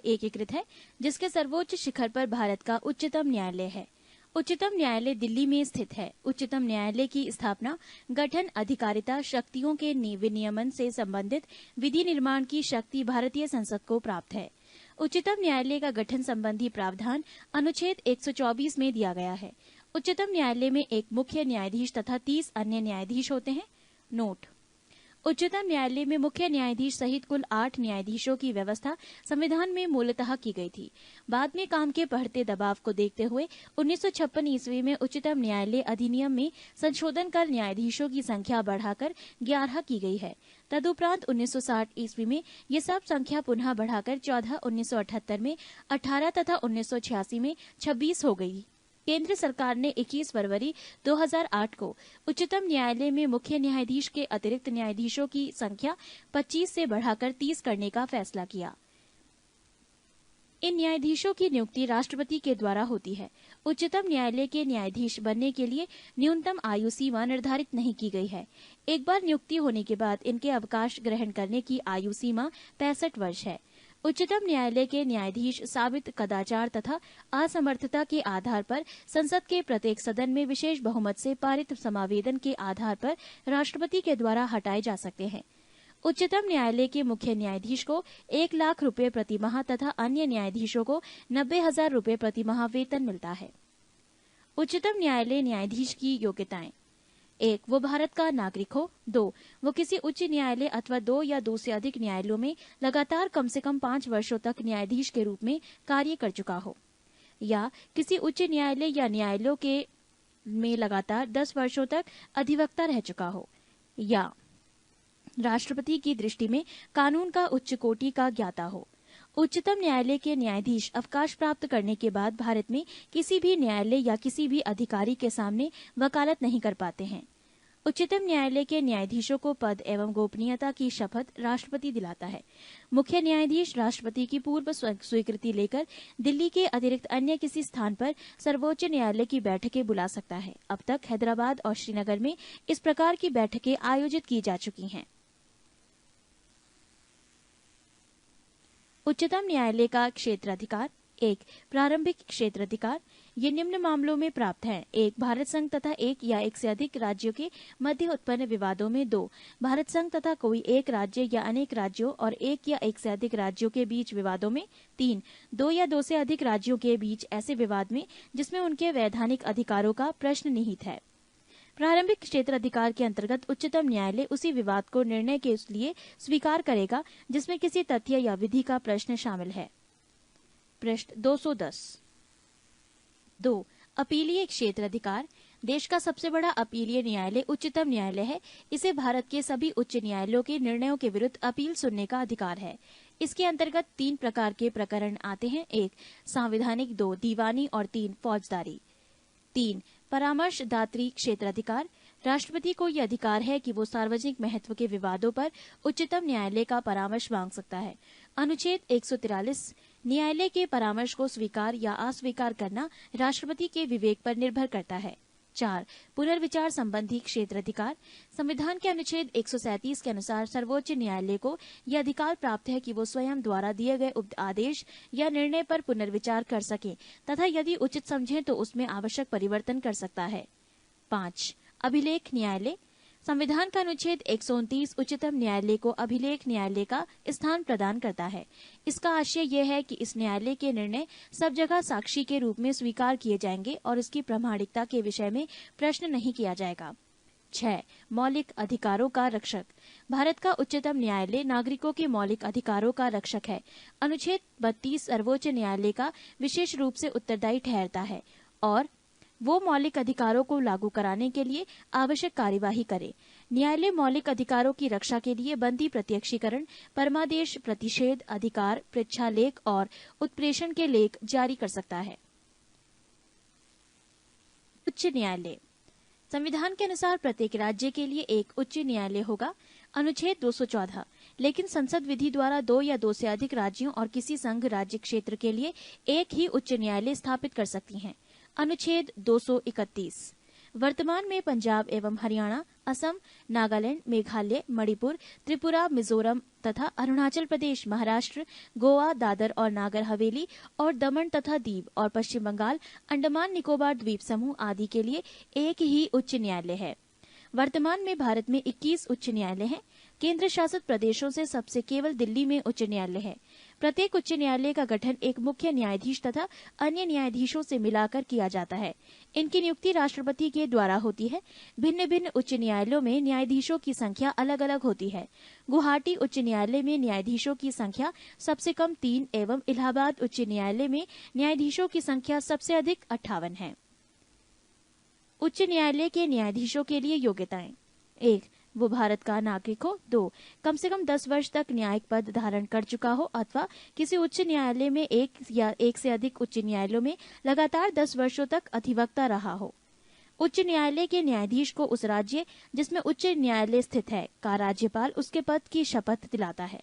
एकीकृत है, जिसके सर्वोच्च शिखर पर भारत का उच्चतम न्यायालय है। उच्चतम न्यायालय दिल्ली में स्थित है। उच्चतम न्यायालय की स्थापना गठन, अधिकारिता, शक्तियों के विनियमन से संबंधित विधि निर्माण की शक्ति भारतीय संसद को प्राप्त है। उच्चतम न्यायालय का गठन संबंधी प्रावधान अनुच्छेद 124 में दिया गया है। उच्चतम न्यायालय में एक मुख्य न्यायाधीश तथा 30 अन्य न्यायाधीश होते हैं। नोट: उच्चतम न्यायालय में मुख्य न्यायाधीश सहित कुल 8 न्यायाधीशों की व्यवस्था संविधान में मूलतः की गई थी। बाद में काम के बढ़ते दबाव को देखते हुए 1956 ईस्वी में उच्चतम न्यायालय अधिनियम में संशोधन कर न्यायाधीशों की संख्या बढ़ाकर 11 की गई है। तदुपरांत 1960 ईस्वी में ये सब संख्या पुनः बढ़ाकर 14, 1978 में 18 तथा 1986 में 26 हो गई। केंद्र सरकार ने 21 फरवरी 2008 को उच्चतम न्यायालय में मुख्य न्यायाधीश के अतिरिक्त न्यायाधीशों की संख्या 25 से बढ़ाकर 30 करने का फैसला किया। इन न्यायाधीशों की नियुक्ति राष्ट्रपति के द्वारा होती है। उच्चतम न्यायालय के न्यायाधीश बनने के लिए न्यूनतम आयु सीमा निर्धारित नहीं की गई है। एक बार नियुक्ति होने के बाद इनके अवकाश ग्रहण करने की आयु सीमा 65 वर्ष है। उच्चतम न्यायालय के न्यायाधीश साबित कदाचार तथा असमर्थता के आधार पर संसद के प्रत्येक सदन में विशेष बहुमत से पारित समावेदन के आधार पर राष्ट्रपति के द्वारा हटाए जा सकते हैं। उच्चतम न्यायालय के मुख्य न्यायाधीश को 1 लाख रुपए प्रति माह तथा अन्य न्यायाधीशों को 90,000 रुपए प्रति माह वेतन मिलता है। उच्चतम न्यायालय न्यायाधीश की योग्यताएं: 1. वो भारत का नागरिक हो। 2. वो किसी उच्च न्यायालय अथवा 2 या 2 से अधिक न्यायालयों में लगातार कम से कम 5 वर्षों तक न्यायाधीश के रूप में कार्य कर चुका हो, या किसी उच्च न्यायालय या न्यायालयों के में लगातार 10 वर्षों तक अधिवक्ता रह चुका हो, या राष्ट्रपति की दृष्टि में कानून का उच्च कोटि का ज्ञाता हो। उच्चतम न्यायालय के न्यायाधीश अवकाश प्राप्त करने के बाद भारत में किसी भी न्यायालय या किसी भी अधिकारी के सामने वकालत नहीं कर पाते हैं। उच्चतम न्यायालय के न्यायाधीशों को पद एवं गोपनीयता की शपथ राष्ट्रपति दिलाता है। मुख्य न्यायाधीश राष्ट्रपति की पूर्व स्वीकृति लेकर दिल्ली के अतिरिक्त अन्य किसी स्थान पर सर्वोच्च न्यायालय की बैठकें बुला सकता है। अब तक हैदराबाद और श्रीनगर में इस प्रकार की बैठकें आयोजित की जा चुकी हैं। उच्चतम न्यायालय का क्षेत्राधिकार: 1. प्रारंभिक क्षेत्राधिकार। ये निम्न मामलों में प्राप्त है: 1. भारत संघ तथा 1 या 1 से अधिक राज्यों के मध्य उत्पन्न विवादों में। 2. भारत संघ तथा कोई एक राज्य या अनेक राज्यों और 1 या 1 से अधिक राज्यों के बीच विवादों में। 3. 2 या 2 से अधिक राज्यों के बीच ऐसे विवाद में जिसमें उनके वैधानिक अधिकारों का प्रश्न निहित है। प्रारंभिक क्षेत्राधिकार के अंतर्गत उच्चतम न्यायालय उसी विवाद को निर्णय के लिए स्वीकार करेगा जिसमें किसी तथ्य या विधि का प्रश्न शामिल है। पृष्ठ 210। 2. अपीलीय क्षेत्राधिकार। देश का सबसे बड़ा अपीलीय न्यायालय उच्चतम न्यायालय है। इसे भारत के सभी उच्च न्यायालयों के निर्णयों के विरुद्ध अपील सुनने का अधिकार है। इसके अंतर्गत 3 प्रकार के प्रकरण आते हैं: 1. सांविधानिक, 2. दीवानी और 3. फौजदारी। 3. परामर्शदात्री क्षेत्राधिकार। राष्ट्रपति को यह अधिकार है कि वो सार्वजनिक महत्व के विवादों पर उच्चतम न्यायालय का परामर्श मांग सकता है। अनुच्छेद 143 न्यायालय के परामर्श को स्वीकार या अस्वीकार करना राष्ट्रपति के विवेक पर निर्भर करता है। 4. पुनर्विचार संबंधी क्षेत्राधिकार। संविधान के अनुच्छेद 137 के अनुसार सर्वोच्च न्यायालय को यह अधिकार प्राप्त है कि वो स्वयं द्वारा दिए गए आदेश या निर्णय पर पुनर्विचार कर सके तथा यदि उचित समझे तो उसमें आवश्यक परिवर्तन कर सकता है। 5. अभिलेख न्यायालय। संविधान का अनुच्छेद 129 उच्चतम न्यायालय को अभिलेख न्यायालय का स्थान प्रदान करता है। इसका आशय यह है कि इस न्यायालय के निर्णय सब जगह साक्षी के रूप में स्वीकार किए जाएंगे और इसकी प्रामाणिकता के विषय में प्रश्न नहीं किया जाएगा। 6. मौलिक अधिकारों का रक्षक। भारत का उच्चतम न्यायालय नागरिकों के मौलिक अधिकारों का रक्षक है। अनुच्छेद 32 सर्वोच्च न्यायालय का विशेष रूप से उत्तरदायी ठहरता है और वो मौलिक अधिकारों को लागू कराने के लिए आवश्यक कार्यवाही करे। न्यायालय मौलिक अधिकारों की रक्षा के लिए बंदी प्रत्यक्षीकरण, परमादेश, प्रतिषेध अधिकार, पृच्छालेख और उत्प्रेषण के लेख जारी कर सकता है। उच्च न्यायालय। संविधान के अनुसार प्रत्येक राज्य के लिए एक उच्च न्यायालय होगा। अनुच्छेद 214। लेकिन संसद विधि द्वारा 2 या 2 से अधिक राज्यों और किसी संघ राज्य क्षेत्र के लिए एक ही उच्च न्यायालय स्थापित कर सकती हैं। अनुच्छेद 231। वर्तमान में पंजाब एवं हरियाणा, असम, नागालैंड, मेघालय, मणिपुर, त्रिपुरा, मिजोरम तथा अरुणाचल प्रदेश, महाराष्ट्र, गोवा, दादर और नागर हवेली और दमन तथा दीव और पश्चिम बंगाल, अंडमान निकोबार द्वीप समूह आदि के लिए एक ही उच्च न्यायालय है। वर्तमान में भारत में 21 उच्च न्यायालय हैं। केंद्र शासित प्रदेशों से सबसे केवल दिल्ली में उच्च न्यायालय है। प्रत्येक उच्च न्यायालय का गठन एक मुख्य न्यायाधीश तथा अन्य न्यायाधीशों से मिलाकर किया जाता है। इनकी नियुक्ति राष्ट्रपति के द्वारा होती है। भिन्न भिन्न उच्च न्यायालयों में न्यायाधीशों की संख्या अलग अलग होती है। गुवाहाटी उच्च न्यायालय में न्यायाधीशों की संख्या सबसे कम 3 एवं इलाहाबाद उच्च न्यायालय में न्यायाधीशों की संख्या सबसे अधिक 58 है। उच्च न्यायालय के न्यायाधीशों के लिए योग्यताएं: 1. वो भारत का नागरिक हो। 2. कम से कम 10 वर्ष तक न्यायिक पद धारण कर चुका हो अथवा किसी उच्च न्यायालय में एक या एक से अधिक उच्च न्यायालयों में लगातार 10 वर्षों तक अधिवक्ता रहा हो। उच्च न्यायालय के न्यायाधीश को उस राज्य जिसमें उच्च न्यायालय स्थित है का राज्यपाल उसके पद की शपथ दिलाता है।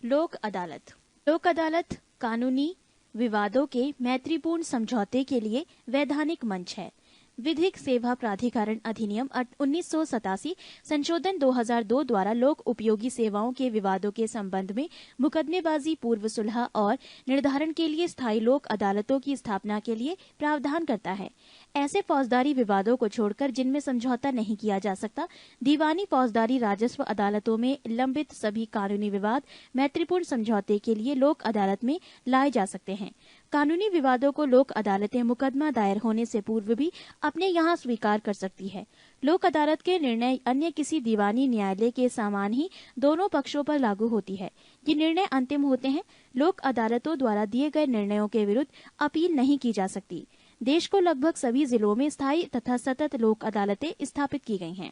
लोक अदालत। लोक अदालत कानूनी विवादों के मैत्रीपूर्ण समझौते के लिए वैधानिक मंच है। विधिक सेवा प्राधिकरण अधिनियम 1987 संशोधन 2002 द्वारा लोक उपयोगी सेवाओं के विवादों के संबंध में मुकदमेबाजी, पूर्व सुलह और निर्धारण के लिए स्थायी लोक अदालतों की स्थापना के लिए प्रावधान करता है। ऐसे फौजदारी विवादों को छोड़कर जिनमें समझौता नहीं किया जा सकता, दीवानी फौजदारी राजस्व अदालतों में लंबित सभी कानूनी विवाद मैत्रीपूर्ण समझौते के लिए लोक अदालत में लाए जा सकते हैं। कानूनी विवादों को लोक अदालतें मुकदमा दायर होने से पूर्व भी अपने यहाँ स्वीकार कर सकती है। लोक अदालत के निर्णय अन्य किसी दीवानी न्यायालय के समान ही दोनों पक्षों पर लागू होती है। ये निर्णय अंतिम होते हैं। लोक अदालतों द्वारा दिए गए निर्णयों के विरुद्ध अपील नहीं की जा सकती। देश को लगभग सभी जिलों में स्थायी तथा सतत लोक अदालतें स्थापित की गई हैं।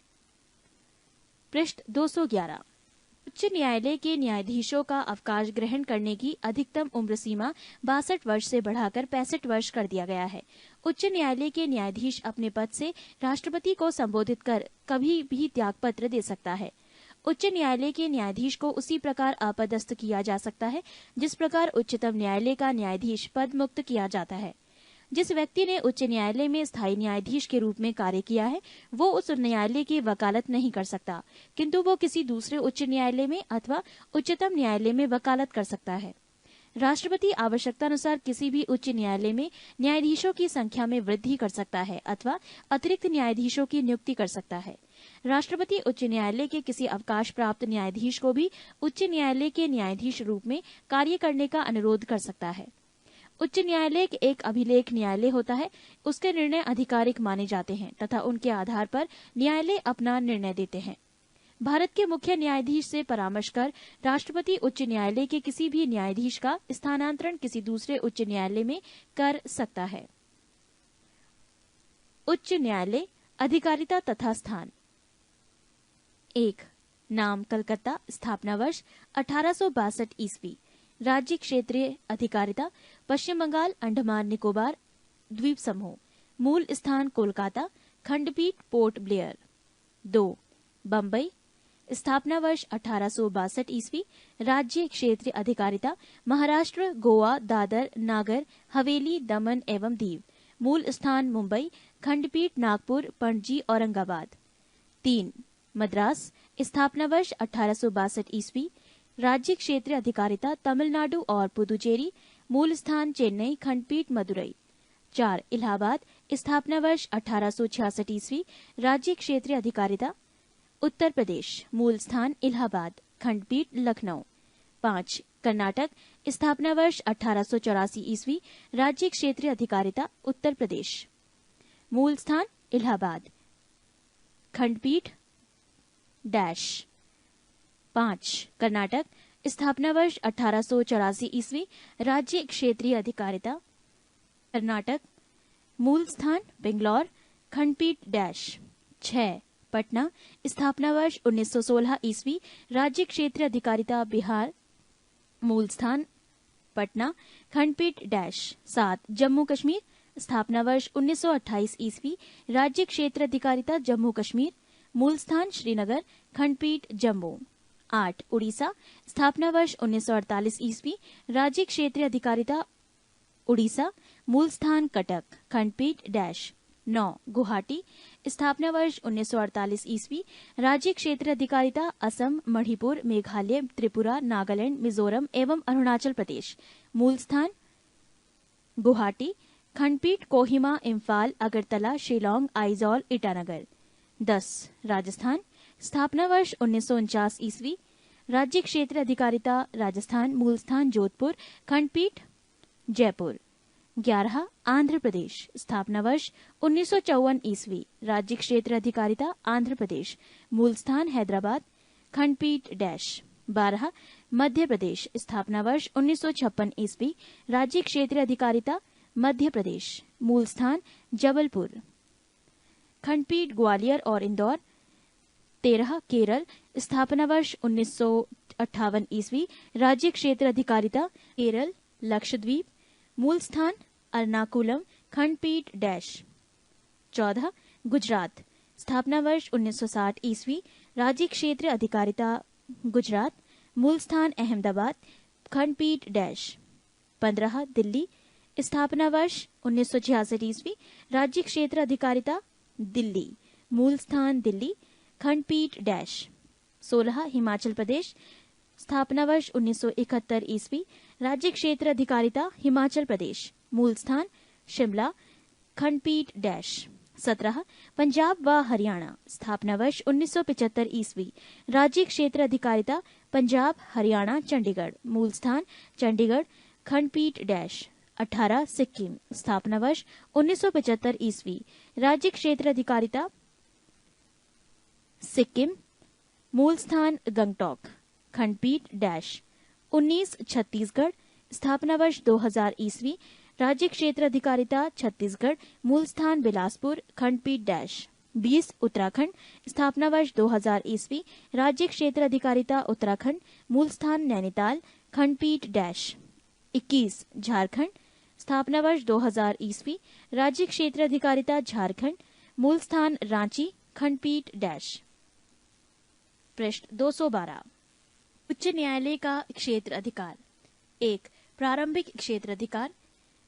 पृष्ठ 211। उच्च न्यायालय के न्यायाधीशों का अवकाश ग्रहण करने की अधिकतम उम्र सीमा 62 वर्ष से बढ़ाकर 65 वर्ष कर दिया गया है। उच्च न्यायालय के न्यायाधीश अपने पद से राष्ट्रपति को संबोधित कर कभी भी त्यागपत्र दे सकता है। उच्च न्यायालय के न्यायाधीश को उसी प्रकार अपदस्थ किया जा सकता है जिस प्रकार उच्चतम न्यायालय का न्यायाधीश पद मुक्त किया जाता है। जिस व्यक्ति ने उच्च न्यायालय में स्थायी न्यायाधीश के रूप में कार्य किया है वो उस न्यायालय की वकालत नहीं कर सकता, किंतु वो किसी दूसरे उच्च न्यायालय में अथवा उच्चतम न्यायालय में वकालत कर सकता है। राष्ट्रपति आवश्यकतानुसार किसी भी उच्च न्यायालय में न्यायाधीशों की संख्या में वृद्धि कर सकता है अथवा अतिरिक्त न्यायाधीशों की नियुक्ति कर सकता है। राष्ट्रपति उच्च न्यायालय के किसी अवकाश प्राप्त न्यायाधीश को भी उच्च न्यायालय के न्यायाधीश रूप में कार्य करने का अनुरोध कर सकता है। उच्च न्यायालय एक अभिलेख न्यायालय होता है। उसके निर्णय आधिकारिक माने जाते हैं तथा उनके आधार पर न्यायालय अपना निर्णय देते हैं। भारत के मुख्य न्यायाधीश से परामर्श कर राष्ट्रपति उच्च न्यायालय के किसी भी न्यायाधीश का स्थानांतरण किसी दूसरे उच्च न्यायालय में कर सकता है। उच्च न्यायालय अधिकारिता तथा स्थान। 1. नाम कलकत्ता, स्थापना वर्ष 1862 ईस्वी। राज्य क्षेत्रीय अधिकारिता पश्चिम बंगाल, अंडमान निकोबार द्वीप समूह। मूल स्थान कोलकाता, खंडपीठ पोर्ट ब्लेयर। 2. बम्बई, स्थापना वर्ष 1862 ईस्वी। राज्य क्षेत्रीय अधिकारिता महाराष्ट्र, गोवा, दादर, नागर हवेली, दमन एवं दीव। मूल स्थान मुंबई, खंडपीठ नागपुर, पणजी, औरंगाबाद। 3. मद्रास, स्थापना वर्ष 1862 ईस्वी। राज्य क्षेत्रीय अधिकारिता तमिलनाडु और पुदुचेरी। मूल स्थान चेन्नई, खंडपीठ मदुरई। 4. इलाहाबाद, स्थापना वर्ष 1866 ईस्वी। राज्य क्षेत्रीय अधिकारिता उत्तर प्रदेश। मूल स्थान इलाहाबाद, खंडपीठ लखनऊ। 5. कर्नाटक, स्थापना वर्ष 1884 ईस्वी। राज्य क्षेत्रीय अधिकारिता उत्तर प्रदेश। मूल स्थान इलाहाबाद, खंडपीठ डैश। 5. कर्नाटक, स्थापना वर्ष 1884 ईस्वी। राज्य क्षेत्रीय अधिकारिता कर्नाटक। मूल स्थान बेंगलौर, खंडपीठ डैश। 6. पटना, स्थापना वर्ष 1916 ईस्वी। राज्य क्षेत्रीय अधिकारिता बिहार। मूल स्थान पटना, खंडपीठ डैश। 7. जम्मू कश्मीर, स्थापना वर्ष 1928 ईस्वी। राज्य क्षेत्र अधिकारिता जम्मू कश्मीर। मूल स्थान श्रीनगर, खंडपीठ जम्मू। 8. उड़ीसा, स्थापना वर्ष 1948 ईस्वी। राज्य क्षेत्रीय अधिकारिता उड़ीसा। मूल स्थान कटक, खंडपीठ डैश। 9 गुवाहाटी, स्थापना वर्ष 1948 ईस्वी, राज्य क्षेत्र अधिकारिता असम, मणिपुर, मेघालय, त्रिपुरा, नागालैंड, मिजोरम एवं अरुणाचल प्रदेश। मूल स्थान गुवाहाटी। खंडपीठ कोहिमा, इम्फाल, अगरतला, शिलोंग, आइजॉल, ईटानगर। 10 राजस्थान, स्थापना वर्ष 1949 ईस्वी, राज्य क्षेत्र अधिकारिता राजस्थान, मूल स्थान जोधपुर, खंडपीठ जयपुर। 11 आंध्र प्रदेश, स्थापना वर्ष 1954 ईस्वी, राज्य क्षेत्र अधिकारिता आंध्र प्रदेश, मूल स्थान हैदराबाद, खंडपीठ डैश। 12 मध्य प्रदेश, स्थापना वर्ष 1956 ईस्वी, राज्य क्षेत्र अधिकारिता मध्य प्रदेश, मूल स्थान जबलपुर, खंडपीठ ग्वालियर और इंदौर। 13 केरल, स्थापना वर्ष 1958 ईस्वी, राज्य क्षेत्र अधिकारिता केरल, लक्षद्वीप, मूल स्थान अर्नाकुलम, खंडपीठ डैश। 14 गुजरात, स्थापना वर्ष 1960 ईस्वी, राज्य क्षेत्र अधिकारिता गुजरात, मूल स्थान अहमदाबाद, खंडपीठ डैश। 15 दिल्ली, स्थापना वर्ष 1966 ईस्वी, राज्य क्षेत्र अधिकारिता दिल्ली, मूल स्थान दिल्ली, खंडपीठ डैश। 16 हिमाचल प्रदेश, स्थापना वर्ष 1971 ईस्वी, राज्य क्षेत्र अधिकारिता हिमाचल प्रदेश, मूल स्थान शिमला, खंडपीठ डैश। 17 पंजाब व हरियाणा, स्थापना वर्ष 1975 ईस्वी, राज्य क्षेत्र अधिकारिता पंजाब, हरियाणा, चंडीगढ़, मूल स्थान चंडीगढ़, खंडपीठ डैश। 18 सिक्किम, स्थापना वर्ष 1975 ईस्वी, राज्य क्षेत्र अधिकारिता सिक्किम, मूल स्थान गंगटोक, खंडपीठ डैश। 19 छत्तीसगढ़, स्थापना वर्ष 2000 ईस्वी, राज्य क्षेत्र अधिकारिता छत्तीसगढ़, मूल स्थान बिलासपुर, खंडपीठ डैश। 20 उत्तराखंड, स्थापना वर्ष 2000 ईस्वी, राज्य क्षेत्र अधिकारिता उत्तराखंड, मूल स्थान नैनीताल, खंडपीठ डैश। 21 झारखंड, स्थापना वर्ष 2000 ईस्वी, राज्य क्षेत्र अधिकारिता झारखंड, मूल स्थान रांची, खंडपीठ डैश। पृष्ठ 212। उच्च न्यायालय का क्षेत्र अधिकार। 1 प्रारंभिक क्षेत्र अधिकार।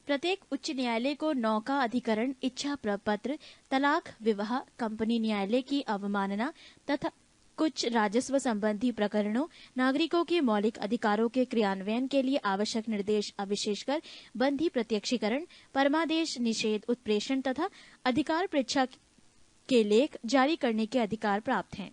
प्रत्येक उच्च न्यायालय को नौका अधिकरण, इच्छा प्रपत्र, तलाक, विवाह, कंपनी न्यायालय की अवमानना तथा कुछ राजस्व संबंधी प्रकरणों, नागरिकों के मौलिक अधिकारों के क्रियान्वयन के लिए आवश्यक निर्देश, विशेषकर बंधी प्रत्यक्षीकरण, परमादेश, निषेध, उत्प्रेषण तथा अधिकार परीक्षा के लेख जारी करने के अधिकार प्राप्त हैं।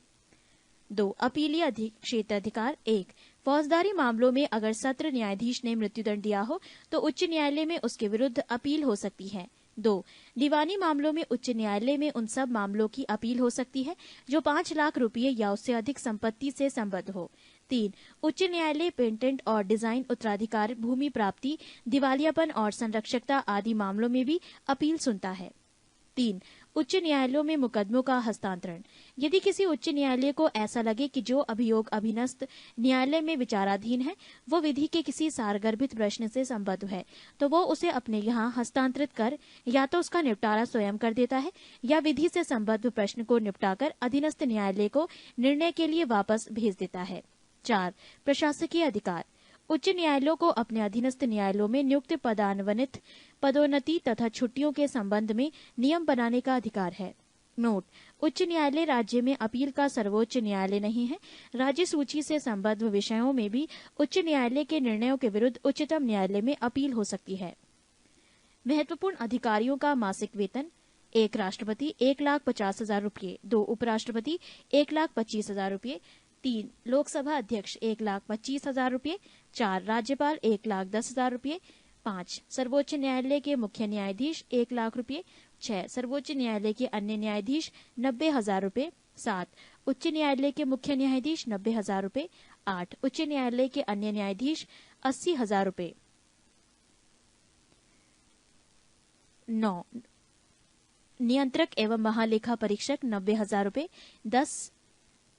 2 अपीलीय क्षेत्र अधिकार। 1 फौजदारी मामलों में अगर सत्र न्यायाधीश ने मृत्युदंड दिया हो तो उच्च न्यायालय में उसके विरुद्ध अपील हो सकती है। 2 दीवानी मामलों में उच्च न्यायालय में उन सब मामलों की अपील हो सकती है जो 5 लाख रुपये या उससे अधिक संपत्ति से संबद्ध हो। 3 उच्च न्यायालय पेटेंट और डिजाइन, उत्तराधिकार, भूमि प्राप्ति, दिवालियापन और संरक्षकता आदि मामलों में भी अपील सुनता है। 3 उच्च न्यायालयों में मुकदमों का हस्तांतरण। यदि किसी उच्च न्यायालय को ऐसा लगे कि जो अभियोग अभिनस्त न्यायालय में विचाराधीन है वो विधि के किसी सारगर्भित प्रश्न से संबद्ध है तो वो उसे अपने यहाँ हस्तांतरित कर या तो उसका निपटारा स्वयं कर देता है या विधि से संबद्ध प्रश्न को निपटाकर अधीनस्थ न्यायालय को निर्णय के लिए वापस भेज देता है। 4 प्रशासकीय अधिकार। उच्च न्यायालयों को अपने अधीनस्थ न्यायालयों में नियुक्त पदान्वनित, पदोन्नति तथा छुट्टियों के संबंध में नियम बनाने का अधिकार है। नोट: उच्च न्यायालय राज्य में अपील का सर्वोच्च न्यायालय नहीं है। राज्य सूची से संबद्ध विषयों में भी उच्च न्यायालय के निर्णयों के विरुद्ध उच्चतम न्यायालय में अपील हो सकती है। महत्वपूर्ण अधिकारियों का मासिक वेतन। 1 राष्ट्रपति 1,50,000 रुपये, 2 उपराष्ट्रपति 1,25,000 रुपये, 3 लोकसभा अध्यक्ष 1,25,000 रुपये, 4 राज्यपाल 1,10,000 रुपये, 5 सर्वोच्च न्यायालय के मुख्य न्यायाधीश 1 लाख रुपये, 6 सर्वोच्च न्यायालय के अन्य न्यायाधीश 90,000 रुपये, 7 उच्च न्यायालय के मुख्य न्यायाधीश 90,000 रुपये, 8 उच्च न्यायालय के अन्य न्यायाधीश 80,000 रुपये, 9 नियंत्रक एवं महालेखा परीक्षक 90,000 रुपये, 10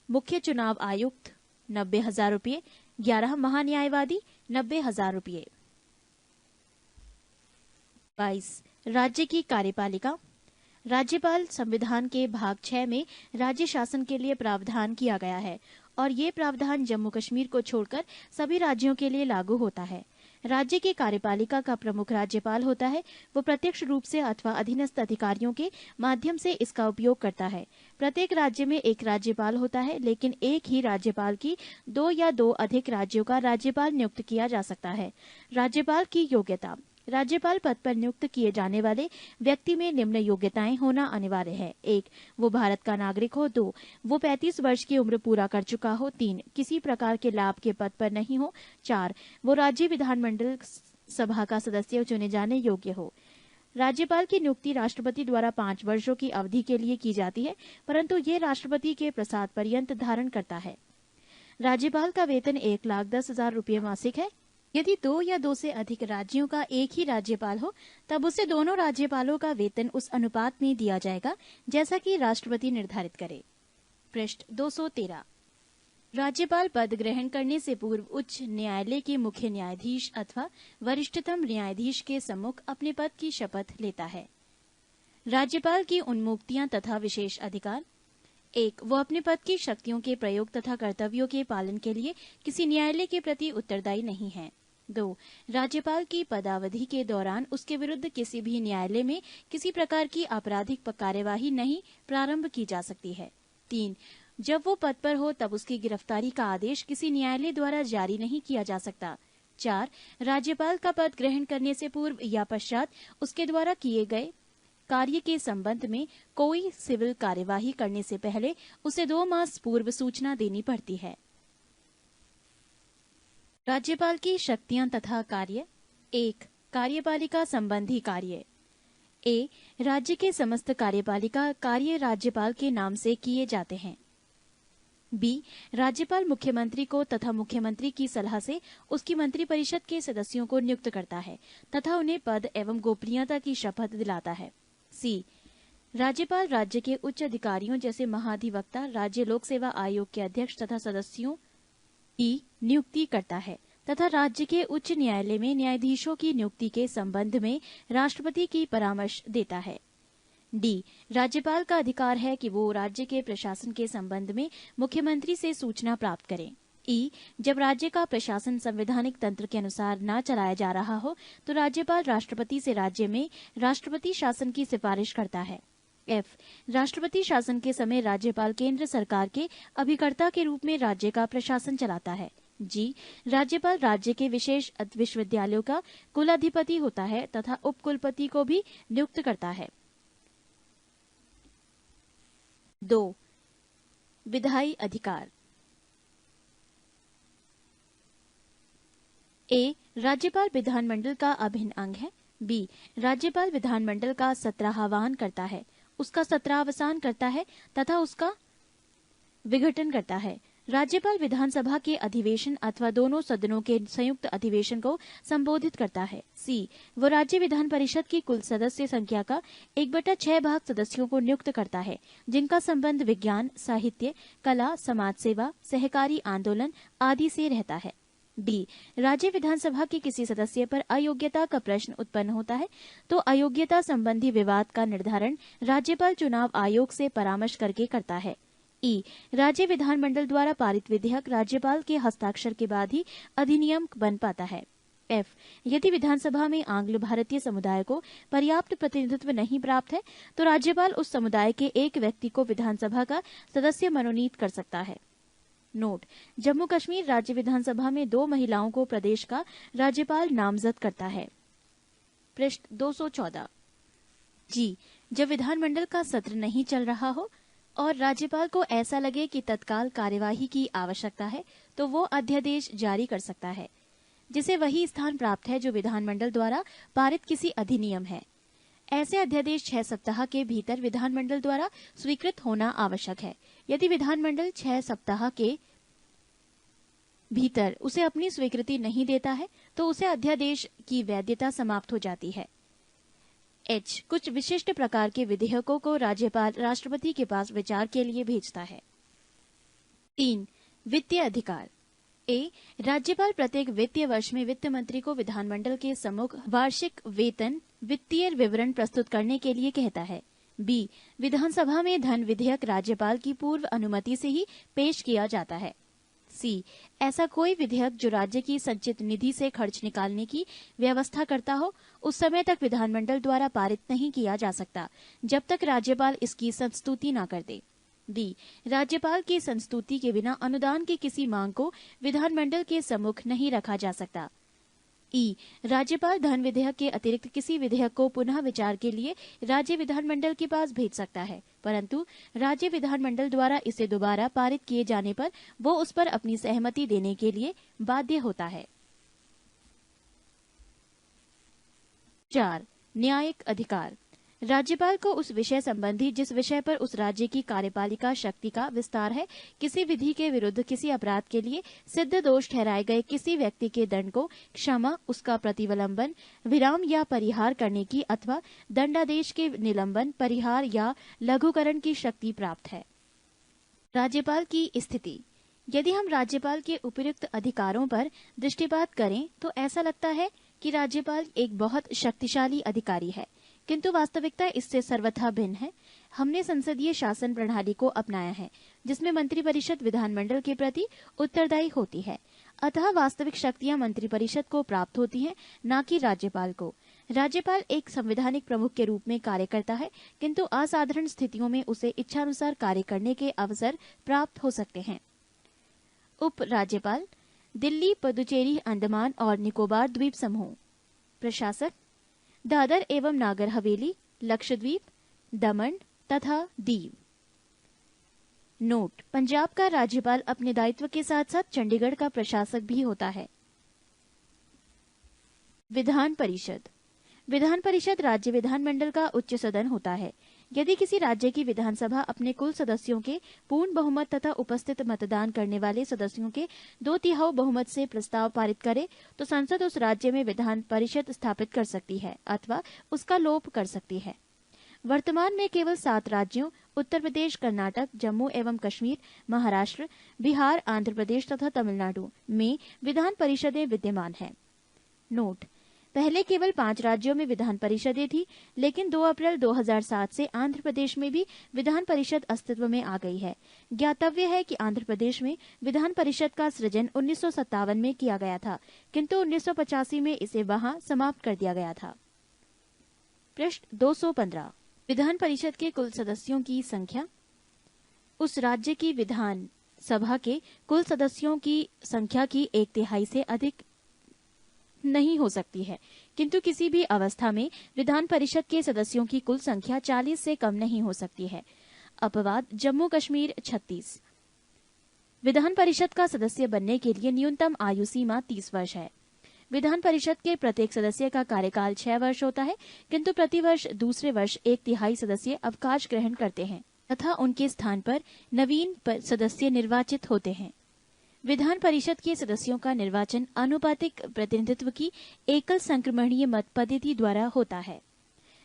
मुख्य चुनाव आयुक्त 90,000 रुपये, 11 महान्यायवादी 90,000 रुपये। 22 राज्य की कार्यपालिका। राज्यपाल संविधान के भाग 6 में राज्य शासन के लिए प्रावधान किया गया है और ये प्रावधान जम्मू कश्मीर को छोड़कर सभी राज्यों के लिए लागू होता है। राज्य के कार्यपालिका का प्रमुख राज्यपाल होता है। वो प्रत्यक्ष रूप से अथवा अधीनस्थ अधिकारियों के माध्यम से इसका उपयोग करता है। प्रत्येक राज्य में एक राज्यपाल होता है, लेकिन एक ही राज्यपाल की दो या दो अधिक राज्यों का राज्यपाल नियुक्त किया जा सकता है। राज्यपाल की योग्यता। राज्यपाल पद पर नियुक्त किए जाने वाले व्यक्ति में निम्न योग्यताएं होना अनिवार्य है। 1. वो भारत का नागरिक हो। 2. वो 35 वर्ष की उम्र पूरा कर चुका हो। 3. किसी प्रकार के लाभ के पद पर नहीं हो। 4. वो राज्य विधानमंडल सभा का सदस्य चुने जाने योग्य हो। राज्यपाल की नियुक्ति राष्ट्रपति द्वारा 5 वर्षों की अवधि के लिए की जाती है, परंतु ये राष्ट्रपति के प्रसाद पर्यंत धारण करता है। राज्यपाल का वेतन 1,10,000 रुपये मासिक है। यदि 2 या 2 से अधिक राज्यों का एक ही राज्यपाल हो, तब उसे दोनों राज्यपालों का वेतन उस अनुपात में दिया जाएगा जैसा कि राष्ट्रपति निर्धारित करे। पृष्ठ 213। राज्यपाल पद ग्रहण करने से पूर्व उच्च न्यायालय के मुख्य न्यायाधीश अथवा वरिष्ठतम न्यायाधीश के सम्मुख अपने पद की शपथ लेता है। राज्यपाल की उन्मुक्तियां तथा विशेष अधिकार। 1. वो अपने पद की शक्तियों के प्रयोग तथा कर्तव्यों के पालन के लिए किसी न्यायालय के प्रति उत्तरदायी नहीं है। 2. राज्यपाल की पदावधि के दौरान उसके विरुद्ध किसी भी न्यायालय में किसी प्रकार की आपराधिक कार्यवाही नहीं प्रारंभ की जा सकती है। 3. जब वो पद पर हो तब उसकी गिरफ्तारी का आदेश किसी न्यायालय द्वारा जारी नहीं किया जा सकता। 4. राज्यपाल का पद ग्रहण करने से पूर्व या पश्चात उसके द्वारा किए गए कार्य के संबंध में कोई सिविल कार्यवाही करने से पहले उसे 2 मास पूर्व सूचना देनी पड़ती है। राज्यपाल की शक्तियां तथा कार्य। 1. कार्यपालिका संबंधी कार्य। ए. राज्य के समस्त कार्यपालिका कार्य राज्यपाल के नाम से किए जाते हैं। बी. राज्यपाल मुख्यमंत्री को तथा मुख्यमंत्री की सलाह से उसकी मंत्रिपरिषद के सदस्यों को नियुक्त करता है तथा उन्हें पद एवं गोपनीयता की शपथ दिलाता है। सी. राज्यपाल राज्य के उच्च अधिकारियों जैसे महाधिवक्ता, राज्य लोक सेवा आयोग के अध्यक्ष तथा सदस्यों की नियुक्ति करता है तथा राज्य के उच्च न्यायालय में न्यायाधीशों की नियुक्ति के संबंध में राष्ट्रपति की परामर्श देता है। डी. राज्यपाल का अधिकार है कि वो राज्य के प्रशासन के संबंध में मुख्यमंत्री से सूचना प्राप्त करें। ई. जब राज्य का प्रशासन संवैधानिक तंत्र के अनुसार न चलाया जा रहा हो तो राज्यपाल राष्ट्रपति से राज्य में राष्ट्रपति शासन की सिफारिश करता है। एफ. राष्ट्रपति शासन के समय राज्यपाल केंद्र सरकार के अभिकर्ता के रूप में राज्य का प्रशासन चलाता है। जी. राज्यपाल राज्य के विशेष विश्वविद्यालयों का कुलाधिपति होता है तथा उपकुलपति को भी नियुक्त करता है। 2. विधायी अधिकार। ए. राज्यपाल विधानमंडल का अभिन्न अंग है। बी. राज्यपाल विधानमंडल का सत्राहवान करता है, उसका सत्रावसान करता है तथा उसका विघटन करता है। राज्यपाल विधानसभा के अधिवेशन अथवा दोनों सदनों के संयुक्त अधिवेशन को संबोधित करता है। सी. वो राज्य विधान परिषद की कुल सदस्य संख्या का 1/6 भाग सदस्यों को नियुक्त करता है जिनका संबंध विज्ञान, साहित्य, कला, समाज सेवा, सहकारी आंदोलन आदि से रहता है। डी. राज्य विधानसभा के किसी सदस्य पर अयोग्यता का प्रश्न उत्पन्न होता है तो अयोग्यता संबंधी विवाद का निर्धारण राज्यपाल चुनाव आयोग से परामर्श करके करता है। ई. राज्य विधानमंडल द्वारा पारित विधेयक राज्यपाल के हस्ताक्षर के बाद ही अधिनियम बन पाता है। एफ. यदि विधानसभा में आंग्ल भारतीय समुदाय को पर्याप्त प्रतिनिधित्व नहीं प्राप्त है तो राज्यपाल उस समुदाय के एक व्यक्ति को विधानसभा का सदस्य मनोनीत कर सकता है। नोट: जम्मू कश्मीर राज्य विधानसभा में 2 महिलाओं को प्रदेश का राज्यपाल नामजद करता है। पृष्ठ 214। जी. जब विधानमंडल का सत्र नहीं चल रहा हो और राज्यपाल को ऐसा लगे कि तत्काल कार्यवाही की आवश्यकता है तो वो अध्यादेश जारी कर सकता है जिसे वही स्थान प्राप्त है जो विधानमंडल द्वारा पारित किसी अधिनियम है। ऐसे अध्यादेश 6 सप्ताह के भीतर विधानमंडल द्वारा स्वीकृत होना आवश्यक है। यदि विधानमंडल 6 सप्ताह के भीतर उसे अपनी स्वीकृति नहीं देता है तो उसे अध्यादेश की वैधता समाप्त हो जाती है। एच. कुछ विशिष्ट प्रकार के विधेयकों को राज्यपाल राष्ट्रपति के पास विचार के लिए भेजता है। 3. वित्तीय अधिकार। ए. राज्यपाल प्रत्येक वित्तीय वर्ष में वित्त मंत्री को विधानमंडल के सम्मुख वार्षिक वेतन वित्तीय विवरण प्रस्तुत करने के लिए कहता है। बी. विधानसभा में धन विधेयक राज्यपाल की पूर्व अनुमति से ही पेश किया जाता है। सी, ऐसा कोई विधेयक जो राज्य की संचित निधि से खर्च निकालने की व्यवस्था करता हो, उस समय तक विधानमंडल द्वारा पारित नहीं किया जा सकता जब तक राज्यपाल इसकी संस्तुति न कर दे। डी, राज्यपाल की संस्तुति के बिना अनुदान की किसी मांग को विधानमंडल के सम्मुख नहीं रखा जा सकता। ई, राज्यपाल धन विधेयक के अतिरिक्त किसी विधेयक को पुनः विचार के लिए राज्य विधानमंडल के पास भेज सकता है, परंतु राज्य विधानमंडल द्वारा इसे दोबारा पारित किए जाने पर वो उस पर अपनी सहमति देने के लिए बाध्य होता है। 4. न्यायिक अधिकार। राज्यपाल को उस विषय संबंधी जिस विषय पर उस राज्य की कार्यपालिका शक्ति का विस्तार है, किसी विधि के विरुद्ध किसी अपराध के लिए सिद्ध दोष ठहराए गए किसी व्यक्ति के दंड को क्षमा, उसका प्रतिवलंबन, विराम या परिहार करने की अथवा दंडादेश के निलंबन, परिहार या लघुकरण की शक्ति प्राप्त है। राज्यपाल की स्थिति। यदि हम राज्यपाल के उपयुक्त अधिकारों पर दृष्टिपात करें तो ऐसा लगता है कि राज्यपाल एक बहुत शक्तिशाली अधिकारी है, किंतु वास्तविकता इससे सर्वथा भिन्न है। हमने संसदीय शासन प्रणाली को अपनाया है जिसमें मंत्रिपरिषद विधानमंडल के प्रति उत्तरदायी होती है, अतः वास्तविक शक्तियां मंत्रिपरिषद को प्राप्त होती हैं, न कि राज्यपाल को। राज्यपाल एक संवैधानिक प्रमुख के रूप में कार्य करता है, किंतु असाधारण स्थितियों में उसे इच्छानुसार कार्य करने के अवसर प्राप्त हो सकते हैं। उप राज्यपाल। दिल्ली, पुदुचेरी, अंडमान और निकोबार द्वीप समूह। प्रशासक दादर एवं नागर हवेली, लक्षद्वीप, दमन तथा दीव। नोट, पंजाब का राज्यपाल अपने दायित्व के साथ साथ चंडीगढ़ का प्रशासक भी होता है। विधान परिषद। विधान परिषद राज्य विधानमंडल का उच्च सदन होता है। यदि किसी राज्य की विधानसभा अपने कुल सदस्यों के पूर्ण बहुमत तथा उपस्थित मतदान करने वाले सदस्यों के 2/3 बहुमत से प्रस्ताव पारित करे तो संसद उस राज्य में विधान परिषद स्थापित कर सकती है अथवा उसका लोप कर सकती है। वर्तमान में केवल 7 राज्यों उत्तर प्रदेश, कर्नाटक, जम्मू एवं कश्मीर, महाराष्ट्र, बिहार, आंध्र प्रदेश तथा तमिलनाडु में विधान परिषदें विद्यमान हैं। नोट, पहले केवल 5 राज्यों में विधान परिषदें थी, लेकिन 2 अप्रैल 2007 से आंध्र प्रदेश में भी विधान परिषद अस्तित्व में आ गई है। ज्ञातव्य है कि आंध्र प्रदेश में विधान परिषद का सृजन 1957 में किया गया था, किंतु 1985 में इसे वहां समाप्त कर दिया गया था। पृष्ठ 215। विधान परिषद के कुल सदस्यों की संख्या उस राज्य की विधान सभा के कुल सदस्यों की संख्या की 1/3 से अधिक नहीं हो सकती है, किंतु किसी भी अवस्था में विधान परिषद के सदस्यों की कुल संख्या 40 से कम नहीं हो सकती है। अपवाद जम्मू कश्मीर 36। विधान परिषद का सदस्य बनने के लिए न्यूनतम आयु सीमा 30 वर्ष है। विधान परिषद के प्रत्येक सदस्य का कार्यकाल 6 वर्ष होता है, किंतु प्रतिवर्ष दूसरे वर्ष 1/3 सदस्य अवकाश ग्रहण करते हैं तथा उनके स्थान पर नवीन सदस्य निर्वाचित होते हैं। विधान परिषद के सदस्यों का निर्वाचन आनुपातिक प्रतिनिधित्व की एकल संक्रमणीय मत पद्धति द्वारा होता है।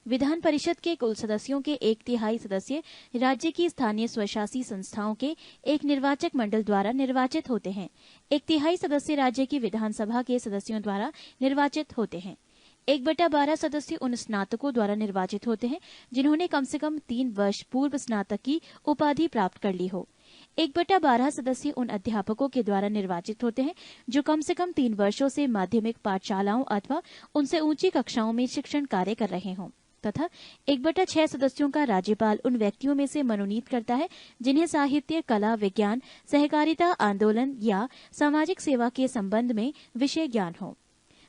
विधान परिषद के कुल सदस्यों के 1/3 सदस्य राज्य की स्थानीय स्वशासी संस्थाओं के एक निर्वाचक मंडल द्वारा निर्वाचित होते हैं। 1/3 सदस्य राज्य की विधानसभा के सदस्यों द्वारा निर्वाचित होते हैं। 1/12 सदस्य उन स्नातकों द्वारा निर्वाचित होते हैं जिन्होंने कम से कम 3 वर्ष पूर्व स्नातक की उपाधि प्राप्त कर ली हो। 1/12 सदस्य उन अध्यापकों के द्वारा निर्वाचित होते हैं जो कम से कम 3 वर्षों से माध्यमिक पाठशालाओं अथवा उनसे ऊंची कक्षाओं में शिक्षण कार्य कर रहे हों, तथा 1/6 सदस्यों का राज्यपाल उन व्यक्तियों में से मनोनीत करता है जिन्हें साहित्य, कला, विज्ञान, सहकारिता आंदोलन या सामाजिक सेवा के संबंध में विषय ज्ञान हो।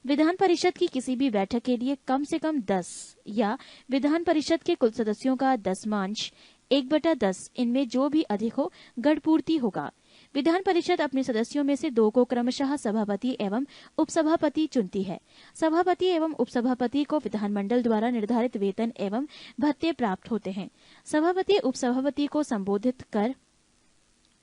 विधान परिषद की किसी भी बैठक के लिए कम से कम 10 या विधान परिषद के कुल सदस्यों का 10वांश 1/10 इनमें जो भी अधिक हो गढ़पूर्ति होगा। विधान परिषद अपने सदस्यों में से 2 को क्रमशः सभापति एवं उपसभापति चुनती है। सभापति एवं उपसभापति को विधानमंडल द्वारा निर्धारित वेतन एवं भत्ते प्राप्त होते हैं। सभापति उपसभापति को संबोधित कर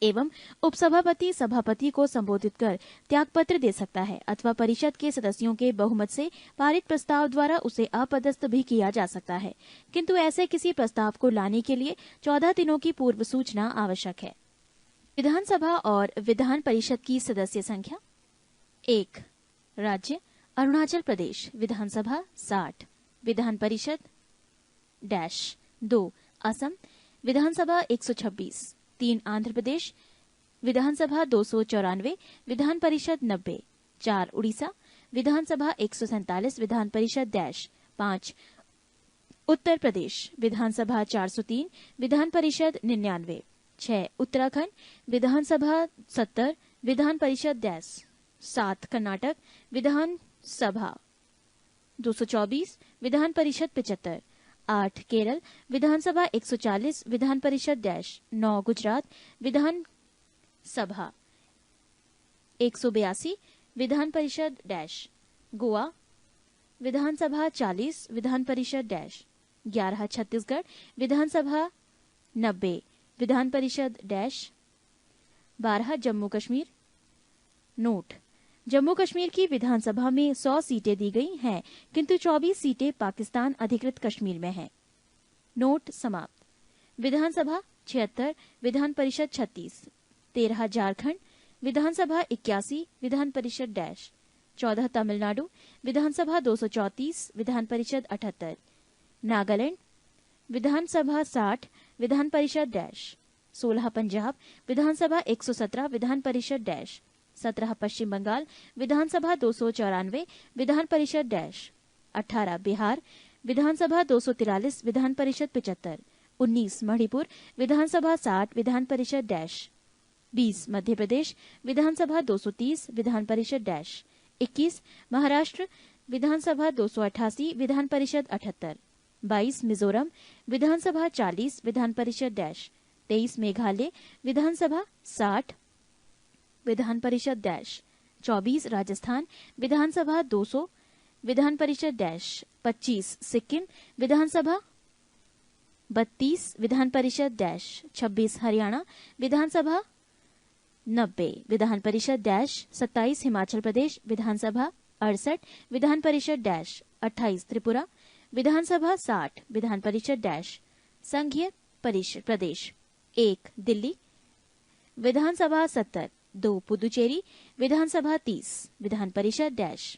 एवं उपसभापति सभापति को संबोधित कर त्यागपत्र दे सकता है अथवा परिषद के सदस्यों के बहुमत से पारित प्रस्ताव द्वारा उसे अपदस्थ भी किया जा सकता है, किंतु ऐसे किसी प्रस्ताव को लाने के लिए 14 दिनों की पूर्व सूचना आवश्यक है। विधानसभा और विधान परिषद की सदस्य संख्या। 1. राज्य अरुणाचल प्रदेश, विधानसभा 60, विधान परिषद 2. असम, विधानसभा 126, 3 आंध्र प्रदेश, विधानसभा 294, विधान परिषद 90। 4 उड़ीसा, विधानसभा 147, विधान परिषद डैश 5। उत्तर प्रदेश, विधानसभा 403, विधान परिषद 99। 6 उत्तराखंड, विधानसभा 70, विधान परिषद डैश 7। कर्नाटक, विधानसभा 224, विधान परिषद 75। 8 केरल, विधानसभा 140, विधान परिषद डैश 9। गुजरात, विधान सभा 182, विधान परिषद डैश। गोवा, विधानसभा 40, विधान परिषद डैश 11। छत्तीसगढ़, विधानसभा 90, विधान परिषद डैश 12। जम्मू कश्मीर। नोट: जम्मू कश्मीर की विधानसभा में 100 सीटें दी गई हैं, किंतु 24 सीटें पाकिस्तान अधिकृत कश्मीर में हैं। नोट समाप्त। विधानसभा 76, विधान परिषद 36। 13 झारखंड, विधानसभा 81, विधान परिषद डैश 14। तमिलनाडु, विधानसभा 234, विधान परिषद 78। नागालैंड, विधानसभा 60, विधान परिषद डैश 16। पंजाब, विधानसभा 117, विधान परिषद डैश 17। पश्चिम बंगाल, विधानसभा 294, विधान परिषद डैश 18। बिहार, विधानसभा 243, विधान परिषद 75। 19 मणिपुर, विधानसभा 60, विधान परिषद डैश 20। मध्य प्रदेश, विधानसभा 230, विधान परिषद डैश 21। महाराष्ट्र, विधानसभा 288, विधान परिषद 78। 22 मिजोरम, विधानसभा 40, विधान परिषद डैश 23। मेघालय, विधानसभा 60, विधान परिषद डैश 24। राजस्थान, विधानसभा 200, विधान परिषद डैश 25। सिक्किम, विधानसभा 32, विधान परिषद डैश 26। हरियाणा, विधानसभा 90, विधान परिषद डैश 27। हिमाचल प्रदेश, विधानसभा 68, विधान परिषद डैश 28। त्रिपुरा, विधानसभा 60, विधान परिषद डैश संघीय प्रदेश 1। दिल्ली, विधानसभा 70। 2 पुदुचेरी, विधानसभा 30, विधान परिषद डैश